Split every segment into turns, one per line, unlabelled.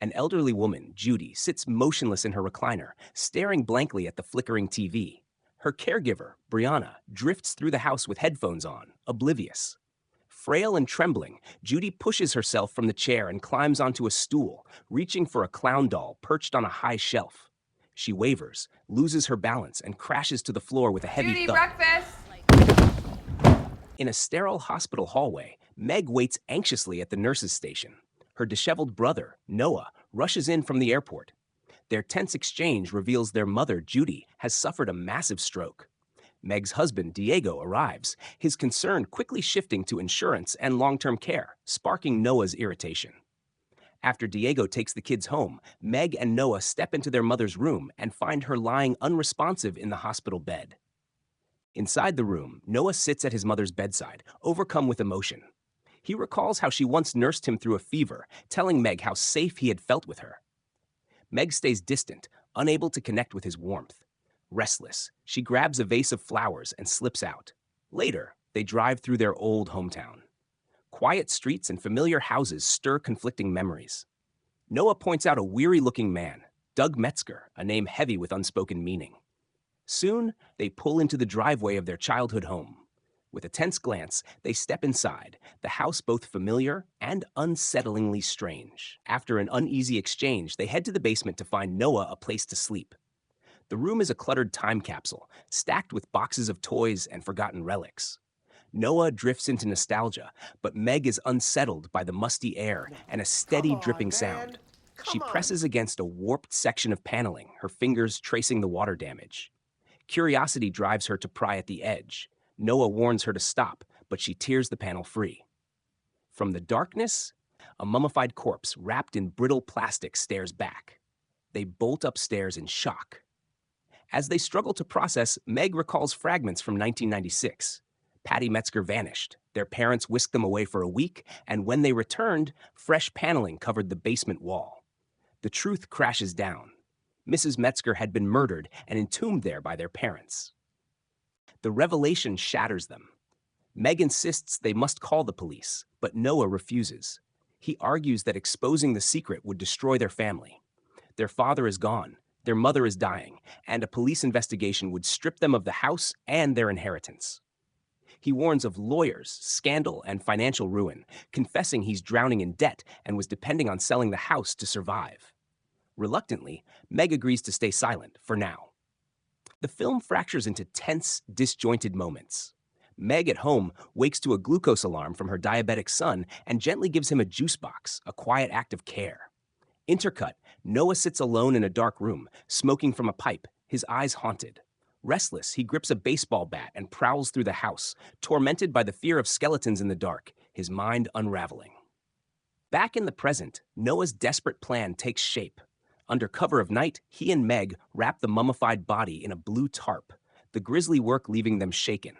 An elderly woman, Judy, sits motionless in her recliner, staring blankly at the flickering TV. Her caregiver, Brianna, drifts through the house with headphones on, oblivious. Frail and trembling, Judy pushes herself from the chair and climbs onto a stool, reaching for a clown doll perched on a high shelf. She wavers, loses her balance, and crashes to the floor with a heavy
Judy,
thud.
breakfast.
In a sterile hospital hallway, Meg waits anxiously at the nurse's station. Her disheveled brother, Noah, rushes in from the airport. Their tense exchange reveals their mother, Judy, has suffered a massive stroke. Meg's husband, Diego, arrives, his concern quickly shifting to insurance and long-term care, sparking Noah's irritation. After Diego takes the kids home, Meg and Noah step into their mother's room and find her lying unresponsive in the hospital bed. Inside the room, Noah sits at his mother's bedside, overcome with emotion. He recalls how she once nursed him through a fever, telling Meg how safe he had felt with her. Meg stays distant, unable to connect with his warmth. Restless, she grabs a vase of flowers and slips out. Later, they drive through their old hometown. Quiet streets and familiar houses stir conflicting memories. Noah points out a weary-looking man, Doug Metzger, a name heavy with unspoken meaning. Soon, they pull into the driveway of their childhood home. With a tense glance, they step inside, the house both familiar and unsettlingly strange. After an uneasy exchange, they head to the basement to find Noah a place to sleep. The room is a cluttered time capsule, stacked with boxes of toys and forgotten relics. Noah drifts into nostalgia, but Meg is unsettled by the musty air and a steady dripping sound. She presses against a warped section of paneling, her fingers tracing the water damage. Curiosity drives her to pry at the edge. Noah warns her to stop, but she tears the panel free. From the darkness, a mummified corpse wrapped in brittle plastic stares back. They bolt upstairs in shock. As they struggle to process, Meg recalls fragments from 1996. Patty Metzger vanished. Their parents whisked them away for a week, and when they returned, fresh paneling covered the basement wall. The truth crashes down. Mrs. Metzger had been murdered and entombed there by their parents. The revelation shatters them. Meg insists they must call the police, but Noah refuses. He argues that exposing the secret would destroy their family. Their father is gone, their mother is dying, and a police investigation would strip them of the house and their inheritance. He warns of lawyers, scandal, and financial ruin, confessing he's drowning in debt and was depending on selling the house to survive. Reluctantly, Meg agrees to stay silent for now. The film fractures into tense, disjointed moments. Meg at home wakes to a glucose alarm from her diabetic son and gently gives him a juice box, a quiet act of care. Intercut, Noah sits alone in a dark room, smoking from a pipe, his eyes haunted. Restless, he grips a baseball bat and prowls through the house, tormented by the fear of skeletons in the dark, his mind unraveling. Back in the present, Noah's desperate plan takes shape. Under cover of night, he and Meg wrap the mummified body in a blue tarp, the grisly work leaving them shaken.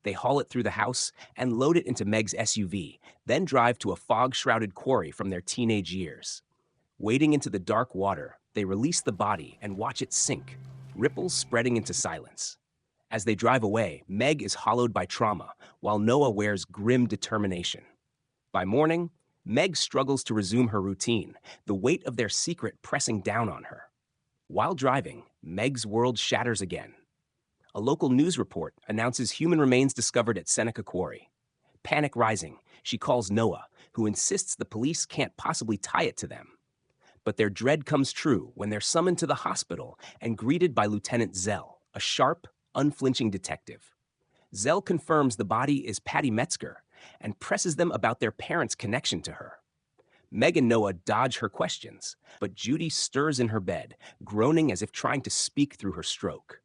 They haul it through the house and load it into Meg's SUV, then drive to a fog-shrouded quarry from their teenage years. Wading into the dark water, they release the body and watch it sink, ripples spreading into silence. As they drive away, Meg is hollowed by trauma, while Noah wears grim determination. By morning, Meg struggles to resume her routine, the weight of their secret pressing down on her. While driving, Meg's world shatters again. A local news report announces human remains discovered at Seneca Quarry. Panic rising, she calls Noah, who insists the police can't possibly tie it to them. But their dread comes true when they're summoned to the hospital and greeted by Lieutenant Zell, a sharp, unflinching detective. Zell confirms the body is Patty Metzger and presses them about their parents' connection to her. Meg and Noah dodge her questions, but Judy stirs in her bed, groaning as if trying to speak through her stroke.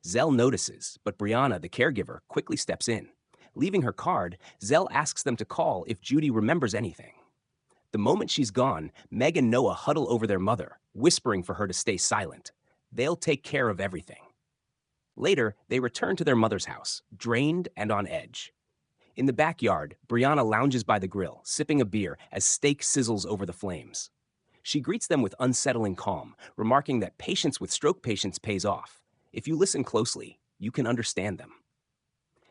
Zell notices, but Brianna, the caregiver, quickly steps in. Leaving her card, Zell asks them to call if Judy remembers anything. The moment she's gone, Meg and Noah huddle over their mother, whispering for her to stay silent. They'll take care of everything. Later, they return to their mother's house, drained and on edge. In the backyard, Brianna lounges by the grill, sipping a beer as steak sizzles over the flames. She greets them with unsettling calm, remarking that patience with stroke patients pays off. If you listen closely, you can understand them.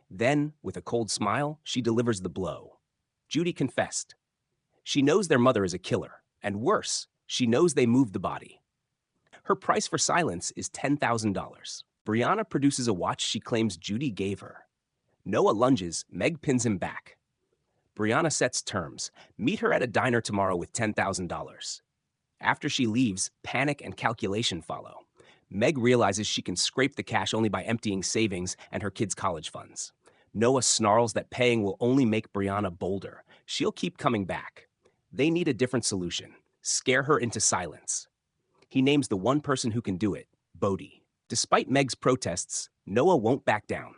Then, with a cold smile, she delivers the blow. Judy confessed. She knows their mother is a killer, And worse, she knows they moved the body. Her price for silence is $10,000. Brianna produces a watch she claims Judy gave her. Noah lunges, Meg pins him back. Brianna sets terms. Meet her at a diner tomorrow with $10,000. After she leaves, panic and calculation follow. Meg realizes she can scrape the cash only by emptying savings and her kids' college funds. Noah snarls that paying will only make Brianna bolder. She'll keep coming back. They need a different solution. Scare her into silence. He names the one person who can do it, Bodhi. Despite Meg's protests, Noah won't back down.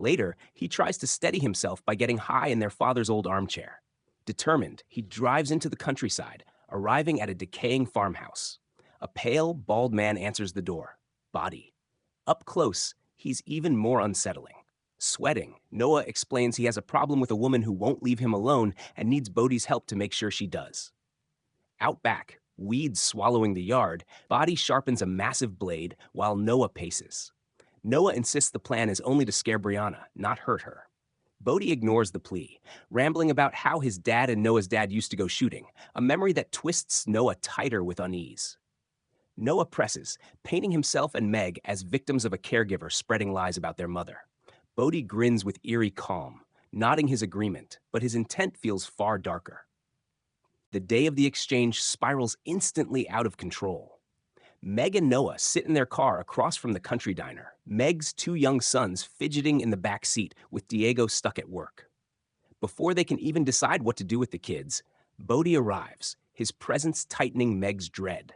Later, he tries to steady himself by getting high in their father's old armchair. Determined, he drives into the countryside, arriving at a decaying farmhouse. A pale, bald man answers the door. Body. Up close, he's even more unsettling. Sweating, Noah explains he has a problem with a woman who won't leave him alone and needs Bodhi's help to make sure she does. Out back, weeds swallowing the yard, Body sharpens a massive blade while Noah paces. Noah insists the plan is only to scare Brianna, not hurt her. Bodhi ignores the plea, rambling about how his dad and Noah's dad used to go shooting, a memory that twists Noah tighter with unease. Noah presses, painting himself and Meg as victims of a caregiver spreading lies about their mother. Bodhi grins with eerie calm, nodding his agreement, but his intent feels far darker. The day of the exchange spirals instantly out of control. Meg and Noah sit in their car across from the country diner, Meg's two young sons fidgeting in the back seat with Diego stuck at work. Before they can even decide what to do with the kids, Bodhi arrives, his presence tightening Meg's dread.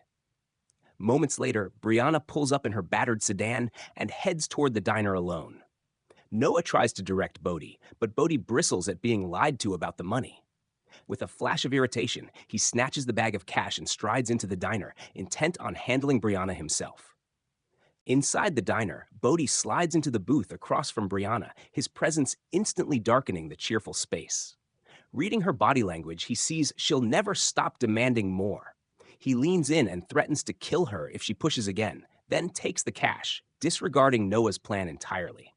Moments later, Brianna pulls up in her battered sedan and heads toward the diner alone. Noah tries to direct Bodhi, but Bodhi bristles at being lied to about the money. With a flash of irritation, he snatches the bag of cash and strides into the diner, intent on handling Brianna himself. Inside the diner, Bodhi slides into the booth across from Brianna, his presence instantly darkening the cheerful space. Reading her body language, he sees she'll never stop demanding more. He leans in and threatens to kill her if she pushes again, then takes the cash, disregarding Noah's plan entirely.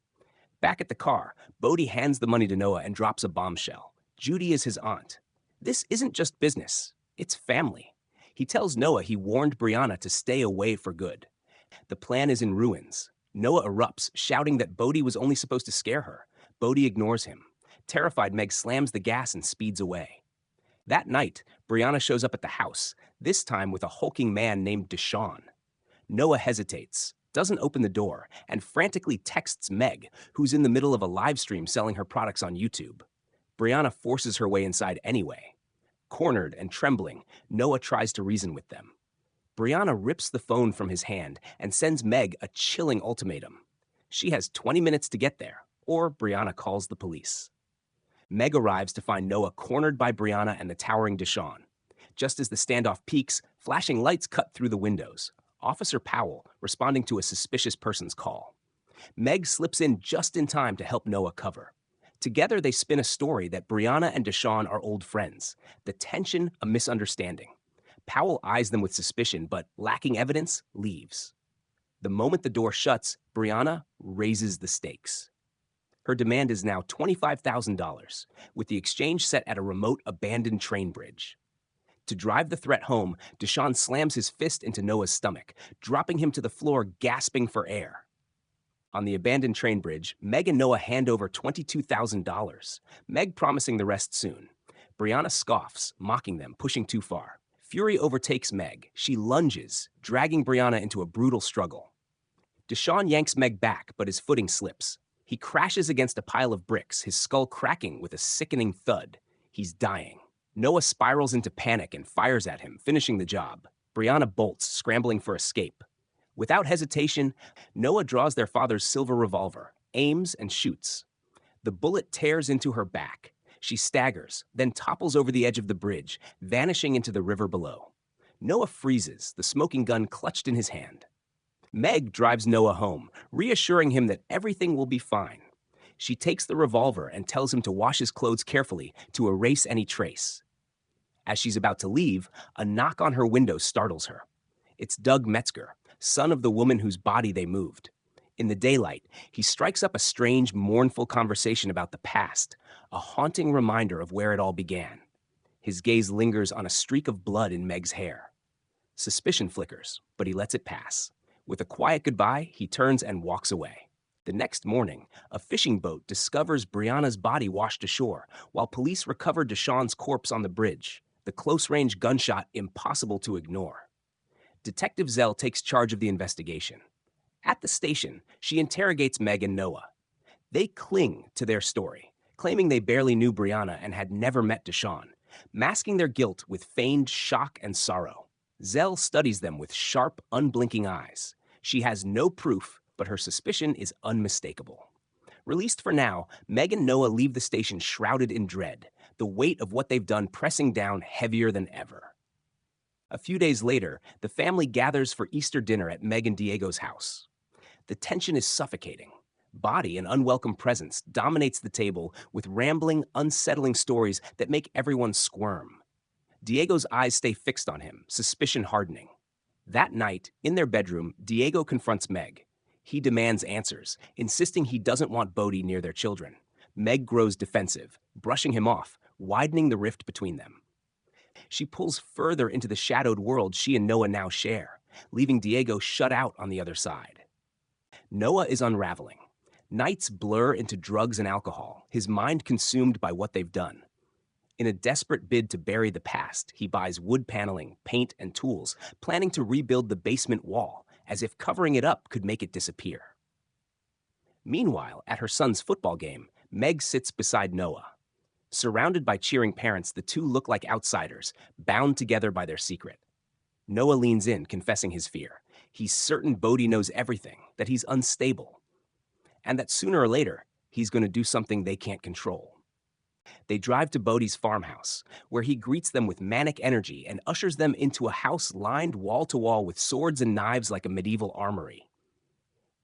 Back at the car, Bodhi hands the money to Noah and drops a bombshell. Judy is his aunt. This isn't just business, it's family. He tells Noah he warned Brianna to stay away for good. The plan is in ruins. Noah erupts, shouting that Bodhi was only supposed to scare her. Bodhi ignores him. Terrified, Meg slams the gas and speeds away. That night, Brianna shows up at the house, this time with a hulking man named Deshaun. Noah hesitates, doesn't open the door, and frantically texts Meg, who's in the middle of a live stream selling her products on YouTube. Brianna forces her way inside anyway. Cornered and trembling, Noah tries to reason with them. Brianna rips the phone from his hand and sends Meg a chilling ultimatum. She has 20 minutes to get there, or Brianna calls the police. Meg arrives to find Noah cornered by Brianna and the towering Deshaun. Just as the standoff peaks, flashing lights cut through the windows. Officer Powell responding to a suspicious person's call. Meg slips in just in time to help Noah cover. Together, they spin a story that Brianna and Deshaun are old friends. The tension, a misunderstanding. Powell eyes them with suspicion, but lacking evidence, leaves. The moment the door shuts, Brianna raises the stakes. Her demand is now $25,000, with the exchange set at a remote, abandoned train bridge. To drive the threat home, Deshaun slams his fist into Noah's stomach, dropping him to the floor, gasping for air. On the abandoned train bridge, Meg and Noah hand over $22,000, Meg promising the rest soon. Brianna scoffs, mocking them, pushing too far. Fury overtakes Meg. She lunges, dragging Brianna into a brutal struggle. Deshaun yanks Meg back, but his footing slips. He crashes against a pile of bricks, his skull cracking with a sickening thud. He's dying. Noah spirals into panic and fires at him, finishing the job. Brianna bolts, scrambling for escape. Without hesitation, Noah draws their father's silver revolver, aims, and shoots. The bullet tears into her back. She staggers, then topples over the edge of the bridge, vanishing into the river below. Noah freezes, the smoking gun clutched in his hand. Meg drives Noah home, reassuring him that everything will be fine. She takes the revolver and tells him to wash his clothes carefully to erase any trace. As she's about to leave, a knock on her window startles her. It's Doug Metzger, son of the woman whose body they moved. In the daylight, he strikes up a strange, mournful conversation about the past, a haunting reminder of where it all began. His gaze lingers on a streak of blood in Meg's hair. Suspicion flickers, but he lets it pass. With a quiet goodbye, he turns and walks away. The next morning, a fishing boat discovers Brianna's body washed ashore, while police recover Deshawn's corpse on the bridge, the close-range gunshot impossible to ignore. Detective Zell takes charge of the investigation. At the station, she interrogates Meg and Noah. They cling to their story, claiming they barely knew Brianna and had never met Deshawn, masking their guilt with feigned shock and sorrow. Zell studies them with sharp, unblinking eyes. She has no proof, but her suspicion is unmistakable. Released for now, Meg and Noah leave the station shrouded in dread, the weight of what they've done pressing down heavier than ever. A few days later, the family gathers for Easter dinner at Meg and Diego's house. The tension is suffocating. Body, an unwelcome presence, dominates the table with rambling, unsettling stories that make everyone squirm. Diego's eyes stay fixed on him, suspicion hardening. That night, in their bedroom, Diego confronts Meg. He demands answers, insisting he doesn't want Bodhi near their children. Meg grows defensive, brushing him off, widening the rift between them. She pulls further into the shadowed world she and Noah now share, leaving Diego shut out on the other side. Noah is unraveling. Nights blur into drugs and alcohol, his mind consumed by what they've done. In a desperate bid to bury the past, he buys wood paneling, paint, and tools, planning to rebuild the basement wall, as if covering it up could make it disappear. Meanwhile, at her son's football game, Meg sits beside Noah. Surrounded by cheering parents, the two look like outsiders, bound together by their secret. Noah leans in, confessing his fear. He's certain Bodhi knows everything, that he's unstable, and that sooner or later, he's going to do something they can't control. They drive to Bodhi's farmhouse, where he greets them with manic energy and ushers them into a house lined wall-to-wall with swords and knives like a medieval armory.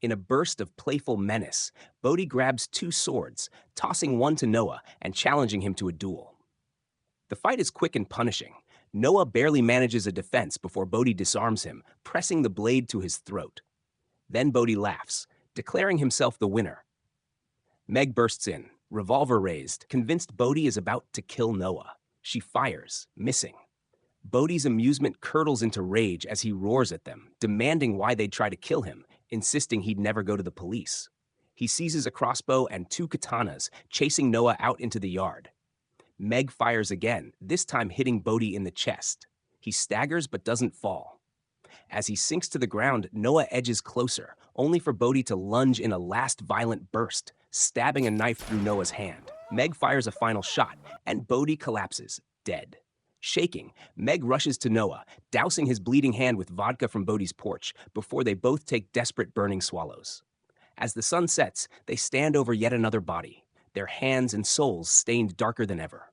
In a burst of playful menace, Bodhi grabs two swords, tossing one to Noah and challenging him to a duel. The fight is quick and punishing. Noah barely manages a defense before Bodhi disarms him, pressing the blade to his throat. Then Bodhi laughs, declaring himself the winner. Meg bursts in, revolver raised, convinced Bodhi is about to kill Noah. She fires, missing. Bodhi's amusement curdles into rage as he roars at them, demanding why they'd try to kill him, insisting he'd never go to the police. He seizes a crossbow and two katanas, chasing Noah out into the yard. Meg fires again, this time hitting Bodhi in the chest. He staggers but doesn't fall. As he sinks to the ground, Noah edges closer, only for Bodhi to lunge in a last violent burst, stabbing a knife through Noah's hand. Meg fires a final shot, and Bodhi collapses, dead. Shaking, Meg rushes to Noah, dousing his bleeding hand with vodka from Bodhi's porch before they both take desperate burning swallows. As the sun sets, they stand over yet another body, their hands and souls stained darker than ever.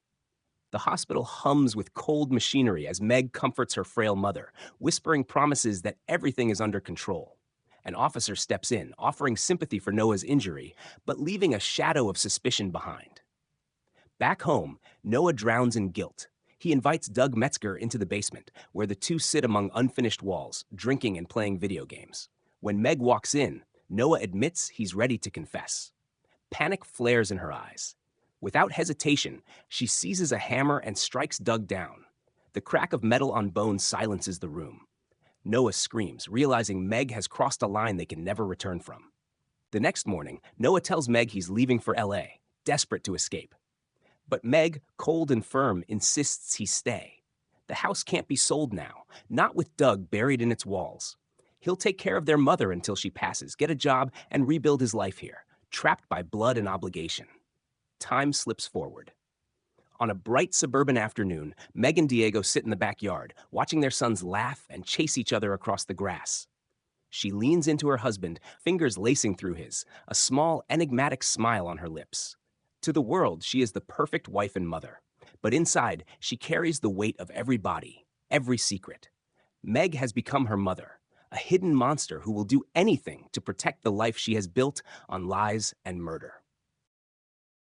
The hospital hums with cold machinery as Meg comforts her frail mother, whispering promises that everything is under control. An officer steps in, offering sympathy for Noah's injury, but leaving a shadow of suspicion behind. Back home, Noah drowns in guilt. He invites Doug Metzger into the basement, where the two sit among unfinished walls, drinking and playing video games. When Meg walks in, Noah admits he's ready to confess. Panic flares in her eyes. Without hesitation, she seizes a hammer and strikes Doug down. The crack of metal on bone silences the room. Noah screams, realizing Meg has crossed a line they can never return from. The next morning, Noah tells Meg he's leaving for LA, desperate to escape. But Meg, cold and firm, insists he stay. The house can't be sold now, not with Doug buried in its walls. He'll take care of their mother until she passes, get a job, and rebuild his life here, trapped by blood and obligation. Time slips forward. On a bright suburban afternoon, Meg and Diego sit in the backyard, watching their sons laugh and chase each other across the grass. She leans into her husband, fingers lacing through his, a small, enigmatic smile on her lips. To the world, she is the perfect wife and mother. But inside, she carries the weight of every body, every secret. Meg has become her mother, a hidden monster who will do anything to protect the life she has built on lies and murder.